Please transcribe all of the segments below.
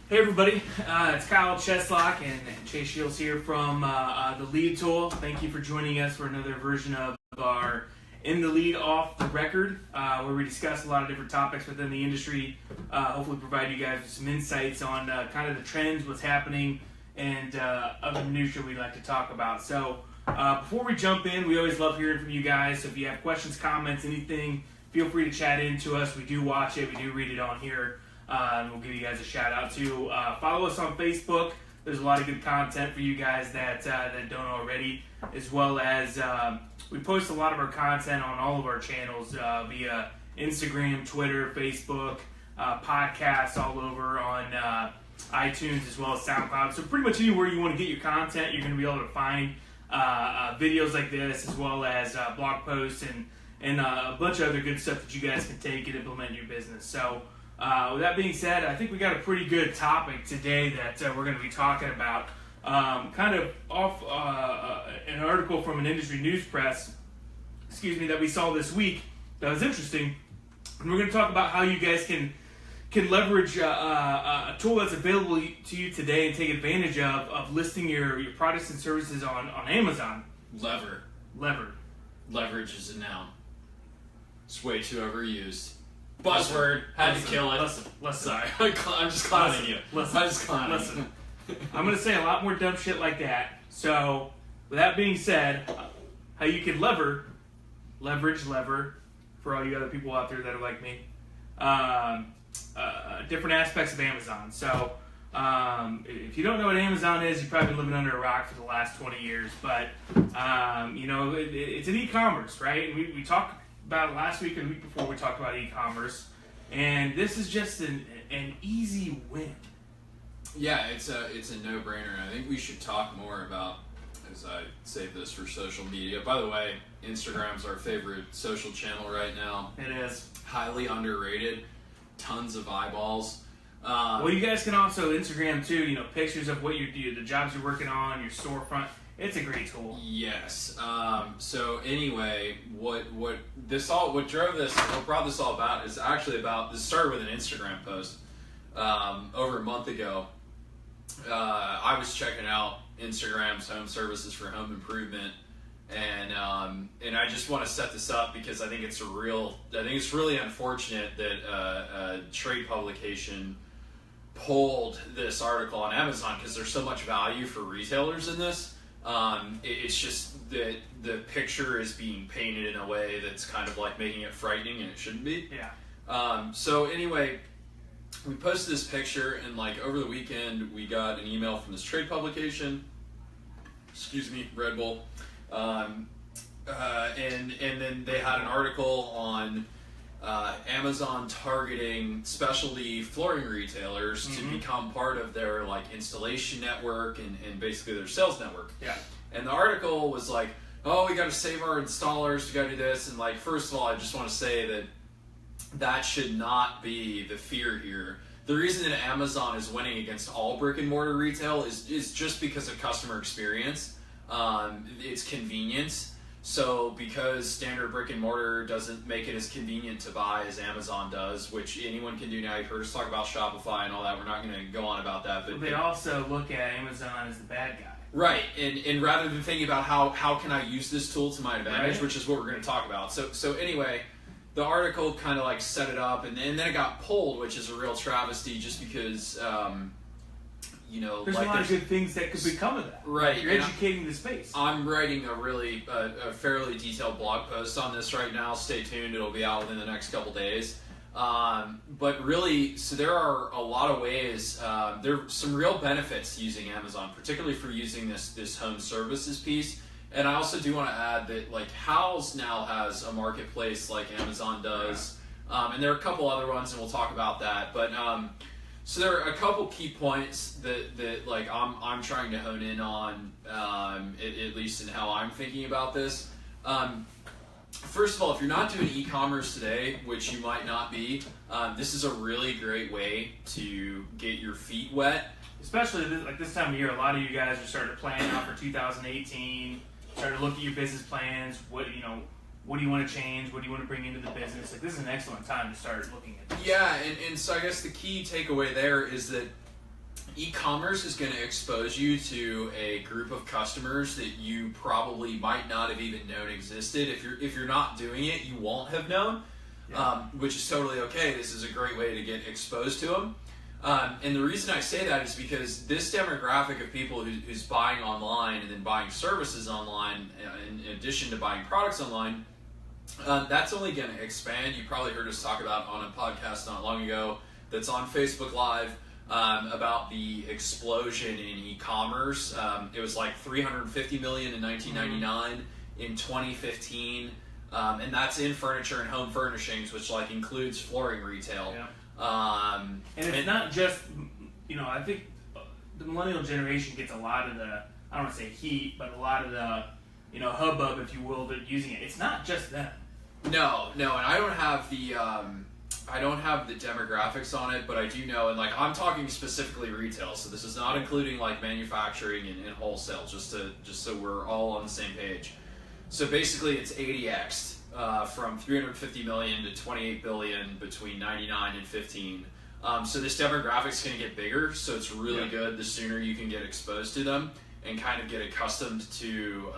Hey everybody, it's Kyle Cheslock and Chase Shields here from The Lead Tool. Thank you for joining us for another version of our In the Lead Off the Record, where we discuss a lot of different topics within the industry. Hopefully provide you guys with some insights on kind of the trends, what's happening, and other minutiae we'd like to talk about. So before we jump in, we always love hearing from you guys. So if you have questions, comments, anything, feel free to chat into us. We do watch it, we do read it on here. And we'll give you guys a shout out too. Follow us on Facebook. There's a lot of good content for you guys that don't already, as well as we post a lot of our content on all of our channels via Instagram, Twitter, Facebook, podcasts all over on iTunes as well as SoundCloud. So pretty much anywhere you want to get your content, you're going to be able to find videos like this, as well as blog posts and a bunch of other good stuff that you guys can take and implement in your business. So with that being said, I think we got a pretty good topic today that we're going to be talking about. Kind of off an article from an industry news press, that we saw this week that was interesting. And we're going to talk about how you guys can leverage a tool that's available to you today and take advantage of listing your products and services on Amazon. Leverage is a noun. It's way too overused. Buzzword. Had to kill it. Listen. Sorry. I'm just clowning you. Listen. I'm going to say a lot more dumb shit like that. So, with that being said, how you can leverage, for all you other people out there that are like me, different aspects of Amazon. So, if you don't know what Amazon is, you've probably been living under a rock for the last 20 years. But, it's an e-commerce, right? And we talked about it last week and the week before. We talked about e-commerce, and this is just an easy win. Yeah, it's a no-brainer, and I think we should talk more about, as I save this for social media. By the way, Instagram's our favorite social channel right now. It is. Highly underrated. Tons of eyeballs. Well, you guys can also Instagram too, pictures of what you do, the jobs you're working on, your storefront. It's a great tool. Yes. So anyway, what brought this all about is actually about, this started with an Instagram post over a month ago. I was checking out Instagram's home services for home improvement, and I just want to set this up because I think it's really unfortunate that a trade publication pulled this article on Amazon because there's so much value for retailers in this. It's just that the picture is being painted in a way that's kind of like making it frightening, and it shouldn't be. Yeah. So anyway, we posted this picture, and like over the weekend, we got an email from this trade publication. Red Bull. And then they had an article on Amazon targeting specialty flooring retailers to become part of their like installation network and basically their sales network. Yeah. And the article was like, oh, we got to save our installers, we got to do this. And like, first of all, I just want to say that should not be the fear here. The reason that Amazon is winning against all brick and mortar retail is just because of customer experience. It's convenience. So because standard brick and mortar doesn't make it as convenient to buy as Amazon does, which anyone can do now. You've heard us talk about Shopify and all that. We're not going to go on about that. But they also look at Amazon as the bad guy. Right. And rather than thinking about how can I use this tool to my advantage, right, which is what we're going to talk about. So anyway, the article kind of like set it up, and then it got pulled, which is a real travesty just because... there's like a lot of good things that could become of that. Right. You're educating the space. I'm writing a fairly detailed blog post on this right now. Stay tuned. It'll be out within the next couple days. But really, so there are a lot of ways. There are some real benefits to using Amazon, particularly for using this home services piece. And I also do want to add that like Houzz now has a marketplace like Amazon does. And there are a couple other ones, and we'll talk about that. But so there are a couple key points that like I'm trying to hone in on, at least in how I'm thinking about this. First of all, if you're not doing e-commerce today, which you might not be, this is a really great way to get your feet wet. Especially this time of year, a lot of you guys are starting to plan out for 2018. Starting to look at your business plans. What do you want to change? What do you want to bring into the business? This is an excellent time to start looking at this. Yeah, and so I guess the key takeaway there is that e-commerce is going to expose you to a group of customers that you probably might not have even known existed. If you're not doing it, you won't have known, which is totally okay. This is a great way to get exposed to them. And the reason I say that is because this demographic of people who's buying online and then buying services online, in addition to buying products online, that's only going to expand. You probably heard us talk about on a podcast not long ago that's on Facebook Live about the explosion in e-commerce. It was like 350 million in 1999. In 2015, and that's in furniture and home furnishings, which like includes flooring retail. And it's not just, I think the millennial generation gets a lot of the, I don't want to say heat, but a lot of the, hubbub, if you will, they're using it. It's not just them. No, and I don't have the demographics on it, but I do know, and like I'm talking specifically retail, so this is not including like manufacturing and wholesale, just so we're all on the same page. So basically, it's 80x. From 350 million to 28 billion between 99 and 15. So this demographic's going to get bigger, so it's really good the sooner you can get exposed to them and kind of get accustomed to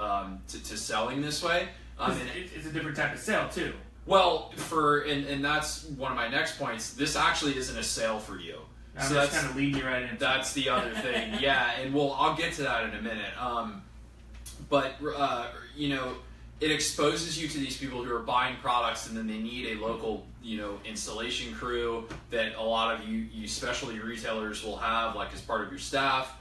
selling this way. It's a different type of sale too. Well, and that's one of my next points. This actually isn't a sale for you. So that's kind of leading you right into. That's the other thing, and I'll get to that in a minute. But it exposes you to these people who are buying products and then they need a local, installation crew that a lot of you specialty retailers will have, like as part of your staff.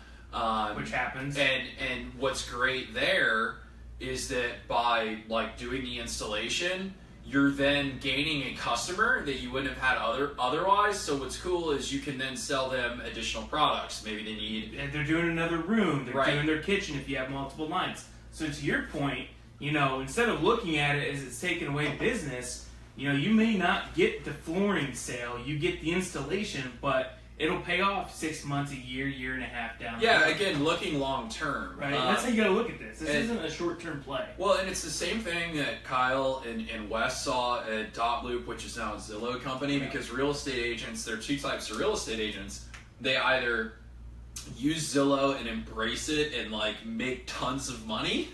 Which happens. And what's great there is that by like doing the installation, you're then gaining a customer that you wouldn't have had otherwise. So what's cool is you can then sell them additional products. Maybe they need. And they're doing another room. They're doing their kitchen if you have multiple lines. So to your point, instead of looking at it as it's taking away business, you may not get the flooring sale, you get the installation, but it'll pay off 6 months, a year and a half down the road. Again, looking long term. Right, that's how you gotta look at this. This isn't a short term play. Well, and it's the same thing that Kyle and Wes saw at Dotloop, which is now a Zillow company, because real estate agents, there are two types of real estate agents. They either use Zillow and embrace it and like make tons of money,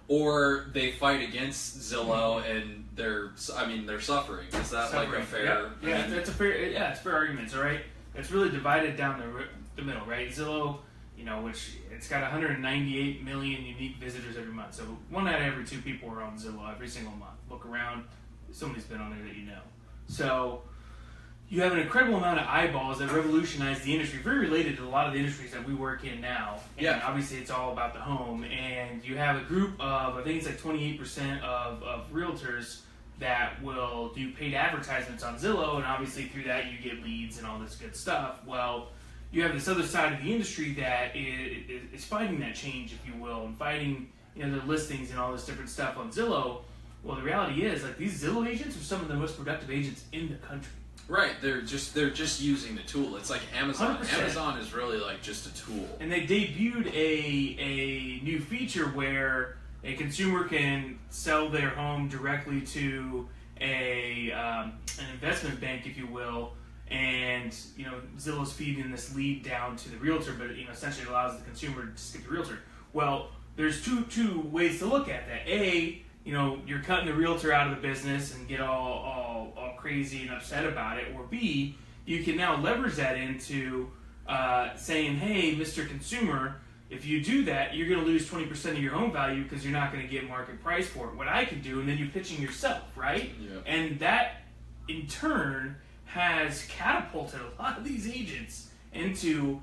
or they fight against Zillow and they're suffering. Is that like a fair? It's fair arguments. All right, it's really divided down the middle, right? Zillow, which it's got 198 million unique visitors every month. So 1 out of every 2 people are on Zillow every single month. Look around, somebody's been on there that you know. So you have an incredible amount of eyeballs that revolutionize the industry, very related to a lot of the industries that we work in now. And obviously it's all about the home. And you have a group of, I think it's like 28% of realtors that will do paid advertisements on Zillow, and obviously through that you get leads and all this good stuff. Well, you have this other side of the industry that is fighting that change, if you will, and fighting their listings and all this different stuff on Zillow. Well, the reality is, like, these Zillow agents are some of the most productive agents in the country. Right, they're just using the tool. It's like Amazon. 100%. Amazon is really like just a tool. And they debuted a new feature where a consumer can sell their home directly to an investment bank, if you will, and Zillow's feeding this lead down to the realtor, but essentially it allows the consumer to stick to the realtor. Well, there's two ways to look at that. A, you're cutting the realtor out of the business and get all crazy and upset about it. Or B, you can now leverage that into saying, hey, Mr. Consumer, if you do that, you're going to lose 20% of your home value because you're not going to get market price for it. What I can do, and then you're pitching yourself, right? Yeah. And that, in turn, has catapulted a lot of these agents into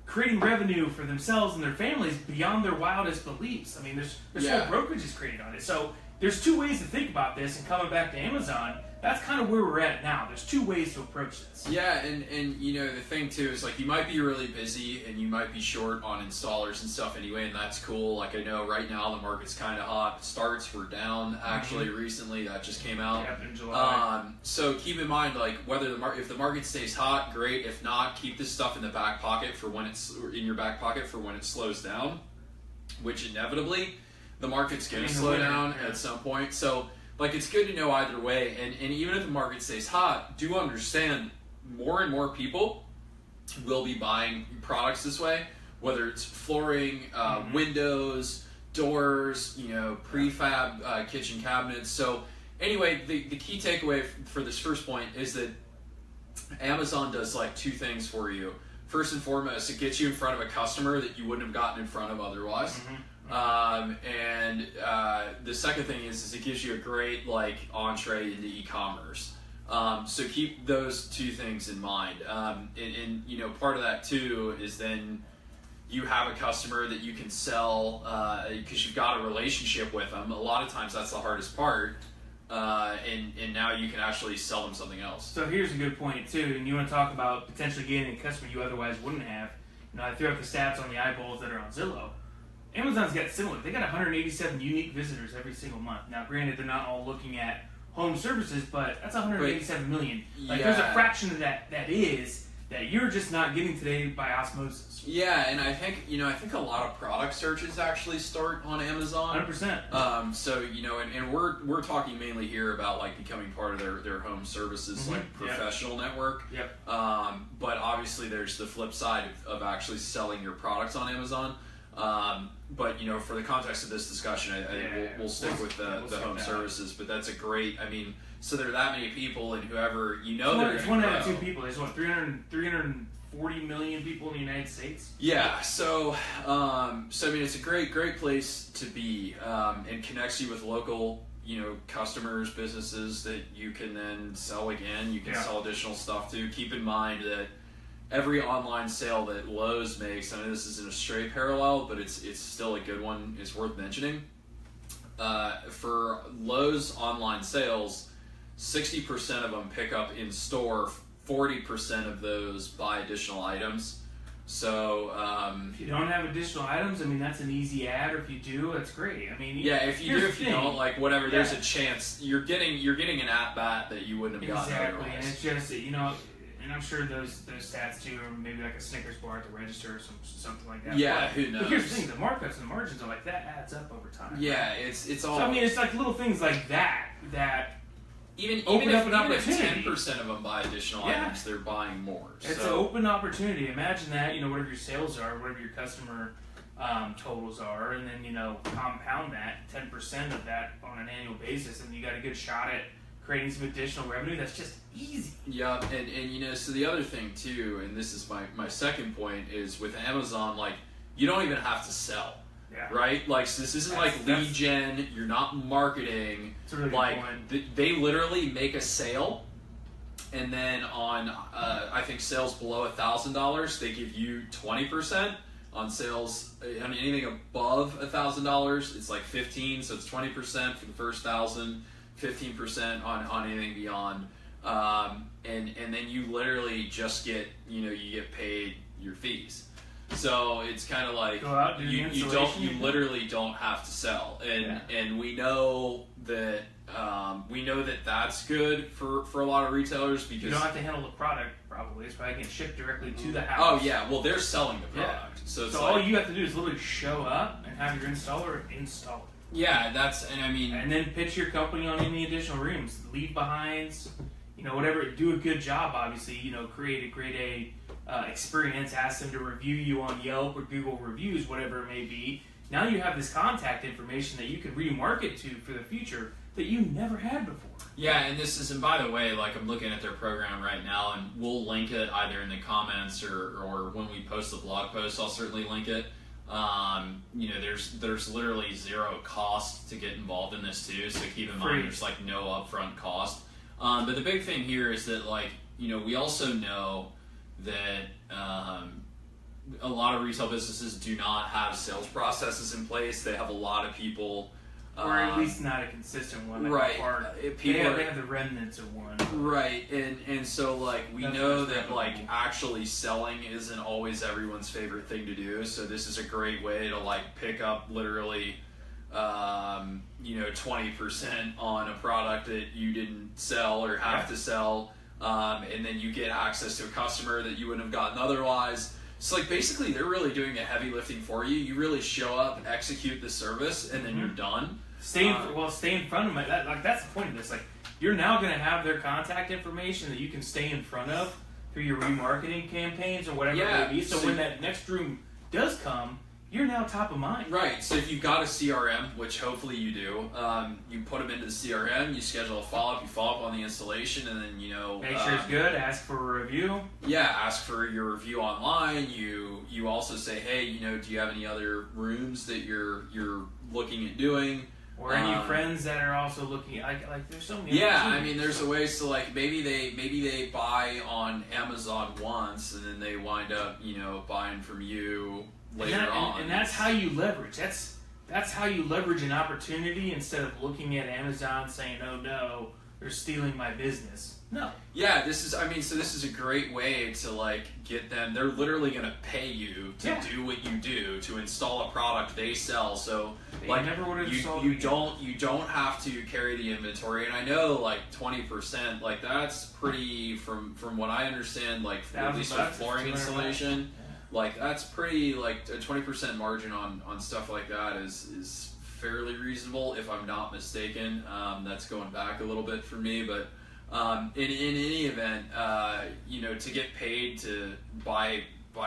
creating revenue for themselves and their families beyond their wildest beliefs. I mean, there's whole brokerages created on it. So there's 2 ways to think about this, and coming back to Amazon, that's kind of where we're at now. There's 2 ways to approach this. Yeah, and the thing too is, like, you might be really busy and you might be short on installers and stuff anyway, and that's cool. Like, I know right now the market's kind of hot. Starts were down actually recently. That just came out. Yep, in July. So keep in mind, like, whether if the market stays hot, great. If not, keep this stuff in the back pocket for when it's in your back pocket for when it slows down, which inevitably the market's going to slow down at some point. So, like, it's good to know either way, and even if the market stays hot, do understand more and more people will be buying products this way, whether it's flooring, windows, doors, prefab kitchen cabinets. So anyway, the key takeaway for this first point is that Amazon does like two things for you. First and foremost, it gets you in front of a customer that you wouldn't have gotten in front of otherwise. And the second thing is it gives you a great like entree into e-commerce. So keep those two things in mind. And part of that too is then you have a customer that you can sell because you've got a relationship with them. A lot of times that's the hardest part. And now you can actually sell them something else. So here's a good point too, and you want to talk about potentially getting a customer you otherwise wouldn't have. I threw up the stats on the eyeballs that are on Zillow. Amazon's got similar. They got 187 unique visitors every single month. Now, granted, they're not all looking at home services, but that's 187 million. Like, there's a fraction of that is that you're just not getting today by osmosis. Yeah, and I think a lot of product searches actually start on Amazon. 100%. So and we're talking mainly here about like becoming part of their home services like professional network. Yep. But obviously there's the flip side of actually selling your products on Amazon. But for the context of this discussion, I think we'll stick with the home services. But that's a great. So there are that many people, and whoever it's one out of two people. There's 340 million people in the United States. Yeah. So it's a great place to be, and connects you with local customers, businesses that you can then sell again. You can sell additional stuff to. Keep in mind that every online sale that Lowe's makes, I know this isn't a straight parallel, but it's still a good one. It's worth mentioning. For Lowe's online sales, 60% of them pick up in store. 40% of those buy additional items. So if you don't have additional items, that's an easy ad. Or if you do, that's great. If you do, if you don't, like whatever, there's a chance you're getting an at bat that you wouldn't have gotten otherwise. Exactly, and it's just and I'm sure those stats too, or maybe like a Snickers bar at the register or something like that. Yeah, who knows? But here's the thing: the markups and the margins are like that adds up over time. Yeah, it's all. So it's like little things like that. Even open if, up an opportunity. 10% of them buy additional items, they're buying more. It's an open opportunity. Imagine that, whatever your sales are, whatever your customer totals are, and then, compound that, 10% of that on an annual basis, and you got a good shot at creating some additional revenue. That's just easy. Yeah, and so the other thing too, and this is my second point, is with Amazon, like, you don't even have to sell. Yeah. Right? Like, so this isn't like lead gen, you're not marketing. It's a really like, good point. they literally make a sale, and then on, I think, sales below $1,000, they give you 20%. On sales, on anything above $1,000, it's like 15%, so it's 20% for the first 1,000, 15% on anything beyond. And then you literally just get, you get paid your fees. So it's kind of like you literally don't have to sell, and we know that that's good for a lot of retailers because you don't have to handle the product. Probably it's probably getting shipped directly to the house. Oh yeah, well they're selling the product, so it's all you have to do is literally show up and have your installer install it. Yeah, and then pitch your company on any additional rooms, leave behinds, whatever. Do a good job, obviously. Create a great experience. Ask them to review you on Yelp or Google reviews, whatever it may be. Now you have this contact information that you can remarket to for the future that you never had before. Yeah, and by the way, like, I'm looking at their program right now, and we'll link it either in the comments or when we post the blog post, I'll certainly link it. There's literally zero cost to get involved in this too, so keep in mind there's like no upfront cost. But the big thing here is that, like, we also know that a lot of retail businesses do not have sales processes in place. They have a lot of people, or at least not a consistent one. Right. They have the remnants of one. Right. And so, like, we know that, like, actually selling isn't always everyone's favorite thing to do. So this is a great way to, like, pick up literally 20% on a product that you didn't sell or have to sell, and then you get access to a customer that you wouldn't have gotten otherwise. So, like, basically they're really doing the heavy lifting for you. You really show up, execute the service, and then you're done. Stay in front of them. That's the point of this. Like, you're now going to have their contact information that you can stay in front of through your remarketing campaigns or whatever it may be. So when that next room does come, you're now top of mind. Right. So if you've got a CRM, which hopefully you do, you put them into the CRM, you schedule a follow-up, you follow up on the installation, and then, make sure it's good, ask for a review. Yeah, ask for your review online. You also say, hey, do you have any other rooms that you're looking at doing? Or any friends that are also looking at, like there's so many. Yeah, I mean, there's a way to like maybe they buy on Amazon once and then they wind up buying from you later on. And that's how you leverage. That's how you leverage an opportunity instead of looking at Amazon saying, oh no, they're stealing my business. No. Yeah, this is a great way to like get them. They're literally going to pay you to do what you do, to install a product they sell. So like you don't have to carry the inventory. And I know like 20%, like that's pretty from what I understand, like at least with flooring installation, like that's pretty, like a 20% margin on stuff like that is fairly reasonable if I'm not mistaken. That's going back a little bit for me, but in any event, to get paid to buy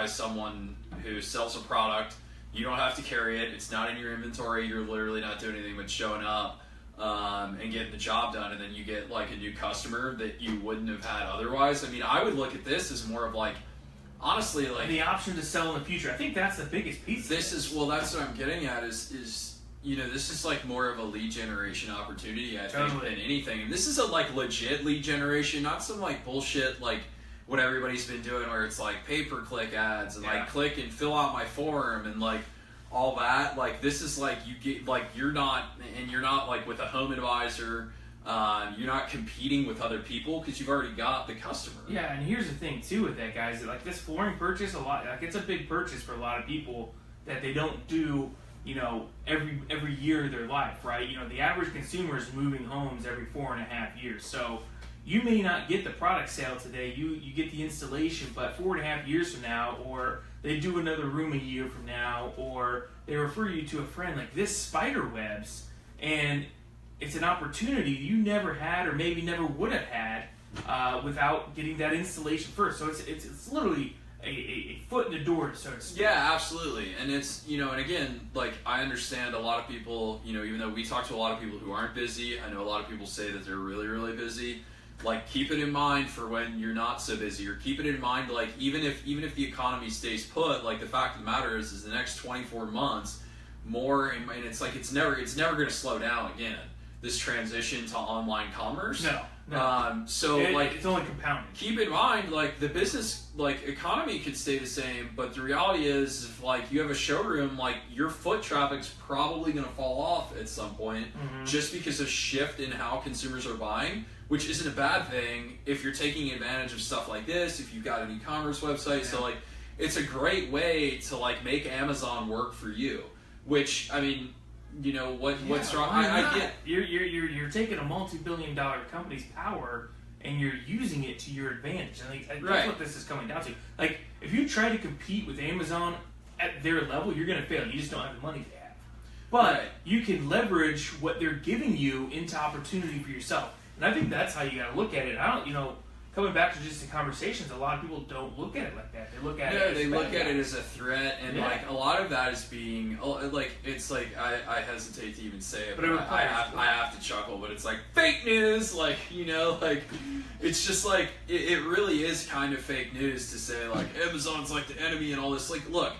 someone who sells a product, you don't have to carry it. It's not in your inventory. You're literally not doing anything but showing up and getting the job done, and then you get like a new customer that you wouldn't have had otherwise. I mean, I would look at this as more of like, honestly, like the option to sell in the future. I think that's the biggest piece. That's what I'm getting at is this is like more of a lead generation opportunity, I think, than anything. And this is a like legit lead generation, not some like bullshit like what everybody's been doing where it's like pay-per-click ads and like click and fill out my form and like all that. Like this is like you get like you're not like with a home advisor. You're not competing with other people because you've already got the customer. Yeah, and here's the thing too with that, guys. Like this flooring purchase, it's a big purchase for a lot of people that they don't do. Every year of their life, right? The average consumer is moving homes every 4.5 years. So you may not get the product sale today. You get the installation, but 4.5 years from now, or they do another room a year from now, or they refer you to a friend. Like this spider webs, and it's an opportunity you never had, or maybe never would have had, without getting that installation first. So it's literally a foot in the door, so to speak. Yeah, absolutely. And it's, and again, like, I understand a lot of people, even though we talk to a lot of people who aren't busy, I know a lot of people say that they're really, really busy. Like, keep it in mind for when you're not so busy, or keep it in mind, like, even if the economy stays put, like, the fact of the matter is the next 24 months, more, and it's like, it's never going to slow down again, this transition to online commerce. No. So it's only compounding. Keep in mind, like the business, like economy could stay the same, but the reality is, if like you have a showroom, like your foot traffic's probably going to fall off at some point, just because of shift in how consumers are buying, which isn't a bad thing if you're taking advantage of stuff like this. If you've got an e-commerce website, so like it's a great way to like make Amazon work for you. Which I mean. What's wrong? I get you're taking a multi-billion-dollar company's power and you're using it to your advantage. And that's what this is coming down to. Like, if you try to compete with Amazon at their level, you're going to fail. You just don't have the money they have. But you can leverage what they're giving you into opportunity for yourself. And I think that's how you got to look at it. Coming back to just the conversations, a lot of people don't look at it like that. They look at it as a threat, and like a lot of that is being like, it's like I hesitate to even say it, but I have to chuckle. But it's like fake news, like like it's just like it really is kind of fake news to say like Amazon's like the enemy and all this. Like, look.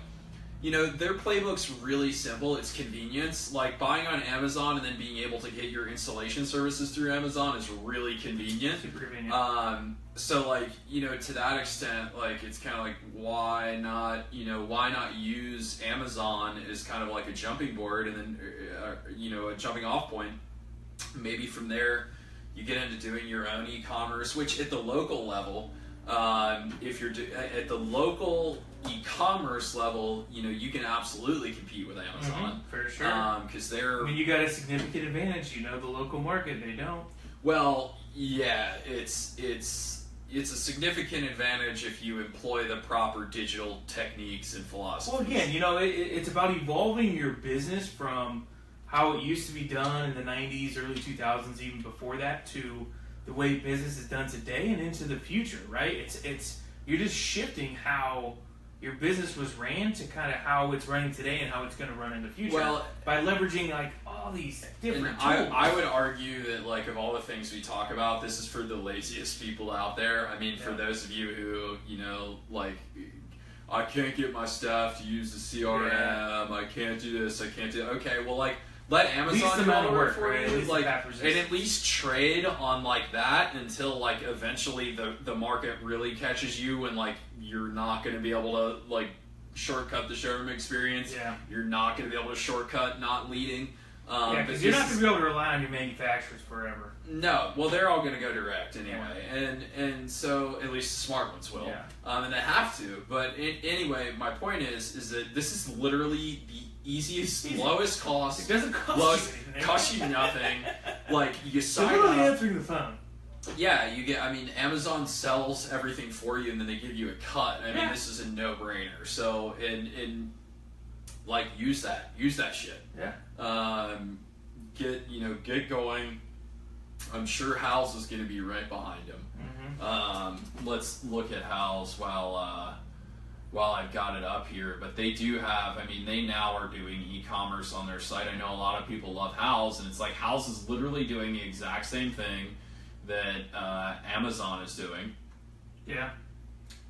Their playbook's really simple. It's convenience. Like, buying on Amazon and then being able to get your installation services through Amazon is really convenient. Super convenient. So, like, to that extent, like, it's kind of like, why not use Amazon as kind of like a jumping board and then, a jumping off point. Maybe from there, you get into doing your own e-commerce, which at the local level, if you're at the local e-commerce level, you can absolutely compete with Amazon for sure. Because they're. You got a significant advantage. The local market, they don't. Well, yeah, it's a significant advantage if you employ the proper digital techniques and philosophies. Well, again, it's about evolving your business from how it used to be done in the 90s, early 2000s, even before that, to the way business is done today and into the future, right? It's you're just shifting how your business was ran to kind of how it's running today and how it's going to run in the future. Well, by leveraging like all these different tools. I would argue that like of all the things we talk about, this is for the laziest people out there. I mean, for those of you who, you know, like, I can't get my staff to use the CRM, I can't do this, I can't do that. Okay, well, like, let Amazon do all the work for you, like, and at least trade on like that until like eventually the market really catches you and like you're not going to be able to like shortcut the showroom experience. Yeah. You're not going to be able to shortcut not leading. Because you're not going to be able to rely on your manufacturers forever. No, well, they're all going to go direct anyway, and so at least the smart ones will, and they have to. But anyway, my point is that this is literally the easiest, lowest cost. It doesn't cost you nothing. Like you sign up. up. Answering the phone. Yeah, you get. I mean, Amazon sells everything for you, and then they give you a cut. I mean, this is a no-brainer. So, like, use that shit. Yeah. Get going. I'm sure Hal's is going to be right behind him. Mm-hmm. Let's look at Hal's while I've got it up here. But they do have, I mean, they now are doing e-commerce on their site. I know a lot of people love Hal's, and it's like Hal's is literally doing the exact same thing that Amazon is doing. Yeah.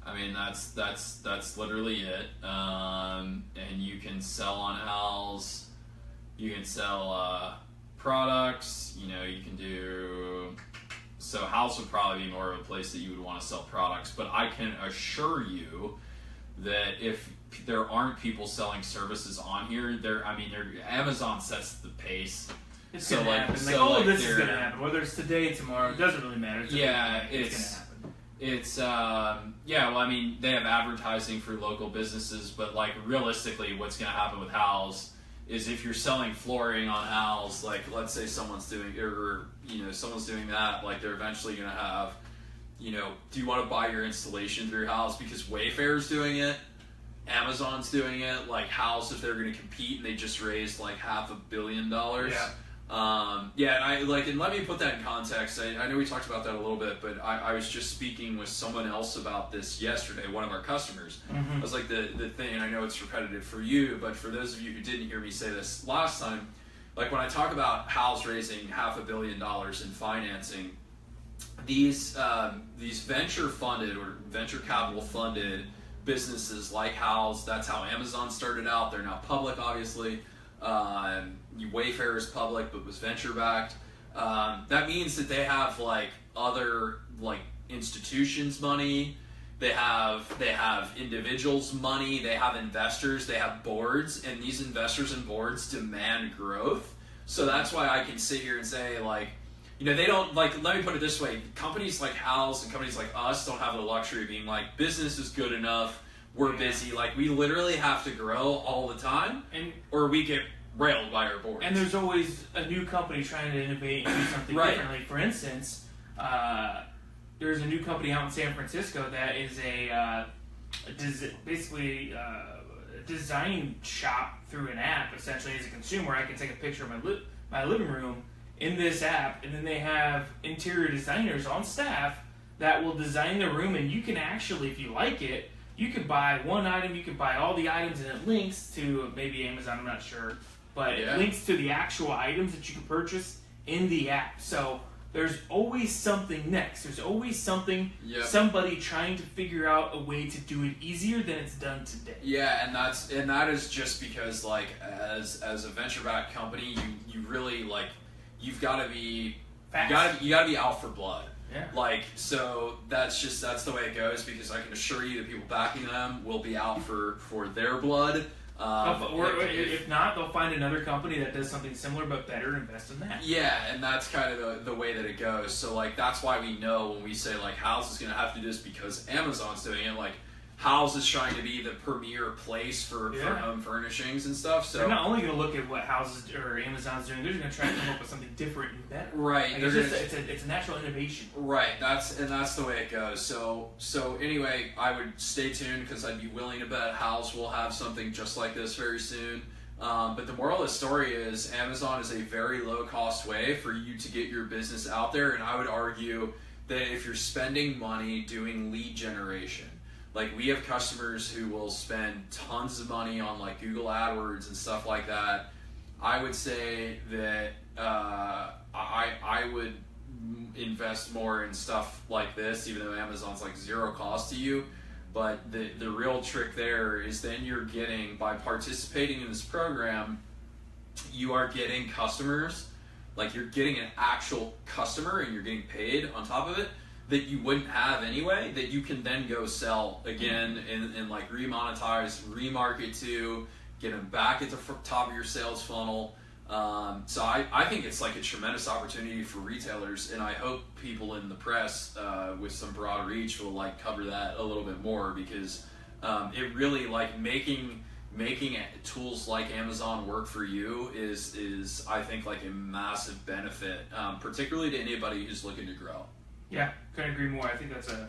I mean, that's literally it. And you can sell on Hal's. You can sell products. You know, you can do. So Hal's would probably be more of a place that you would want to sell products. But I can assure you that if there aren't people selling services on here, Amazon sets the pace. It's gonna happen. This is gonna happen. Whether it's today, tomorrow, it doesn't really matter. It's gonna happen. It's well, I mean, they have advertising for local businesses, but like realistically, what's gonna happen with Hal's is if you're selling flooring on Hal's, like let's say someone's doing that, like they're eventually gonna have, do you want to buy your installation through Hal's because Wayfair's doing it, Amazon's doing it, like Hal's if they're gonna compete and they just raised like $500 million. And let me put that in context. I know we talked about that a little bit, but I was just speaking with someone else about this yesterday, one of our customers. Mm-hmm. I was like, the thing, and I know it's repetitive for you, but for those of you who didn't hear me say this last time, like when I talk about Hal's raising $500 million in financing, these venture funded or venture capital funded businesses like Hal's, that's how Amazon started out. They're now public, obviously. Wayfair is public but was venture backed. That means that they have like other like institutions money, they have individuals money, they have investors, they have boards, and these investors and boards demand growth. So that's why I can sit here and say like, they don't like, let me put it this way, companies like Hal's and companies like us don't have the luxury of being like, business is good enough, we're busy. Like, we literally have to grow all the time, or we get railed by our boards. And there's always a new company trying to innovate and do something differently. For instance, there's a new company out in San Francisco that is basically a design shop through an app. Essentially, as a consumer, I can take a picture of my living room in this app, and then they have interior designers on staff that will design the room, and you can actually, if you like it, you can buy one item, you can buy all the items, and it links to maybe Amazon, I'm not sure, but it links to the actual items that you can purchase in the app. So there's always something next. There's always something, somebody trying to figure out a way to do it easier than it's done today. Yeah, and that is just because like as a venture-backed company, you really like, you've got to be fast. You got to be out for blood. Yeah. Like, so that's the way it goes, because I can assure you the people backing them will be out for their blood. If not, they'll find another company that does something similar but better and invest in that. Yeah, and that's kind of the way that it goes. So, like, that's why we know when we say, like, Hal's is going to have to do this because Amazon's doing it. Like, Hal's is trying to be the premier place for home furnishings and stuff. So they're not only going to look at what Hal's or Amazon's doing, they're just going to try to come up with something different and better. Right. Like, it's a natural innovation. Right. That's the way it goes. So anyway, I would stay tuned because I'd be willing to bet Hal's will have something just like this very soon. But the moral of the story is Amazon is a very low cost way for you to get your business out there, and I would argue that if you're spending money doing lead generation, Like, we have customers who will spend tons of money on like Google AdWords and stuff like that. I would say that I would invest more in stuff like this, even though Amazon's like zero cost to you. But the real trick there is then you're getting, by participating in this program, you are getting customers, like you're getting an actual customer and you're getting paid on top of it that you wouldn't have anyway, that you can then go sell again and like remonetize, remarket to, get them back at the top of your sales funnel. So I think it's like a tremendous opportunity for retailers, and I hope people in the press with some broad reach will like cover that a little bit more, because it really, like, making tools like Amazon work for you is I think like a massive benefit, particularly to anybody who's looking to grow. Yeah, couldn't agree more. I think that's a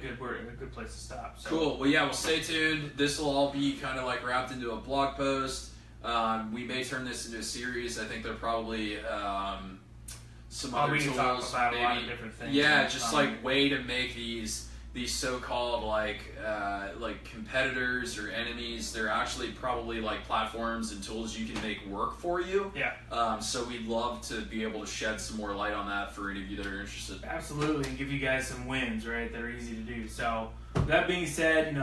good word, a good place to stop. So. Cool. Well, yeah, well, stay tuned. This will all be kind of like wrapped into a blog post. We may turn this into a series. I think there are probably some other we can tools. talk about maybe, a lot of different things. yeah, just like way to make these so-called like competitors or enemies. They're actually probably like platforms and tools you can make work for you. Yeah. So we'd love to be able to shed some more light on that for any of you that are interested. Absolutely, and give you guys some wins, right, that are easy to do. So, with that being said,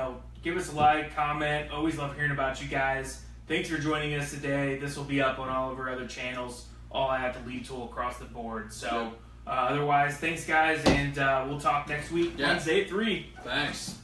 give us a like, comment. Always love hearing about you guys. Thanks for joining us today. This will be up on all of our other channels, all at the Lead Tool across the board. So, otherwise, thanks, guys, and we'll talk next week, Wednesday at 3. Thanks.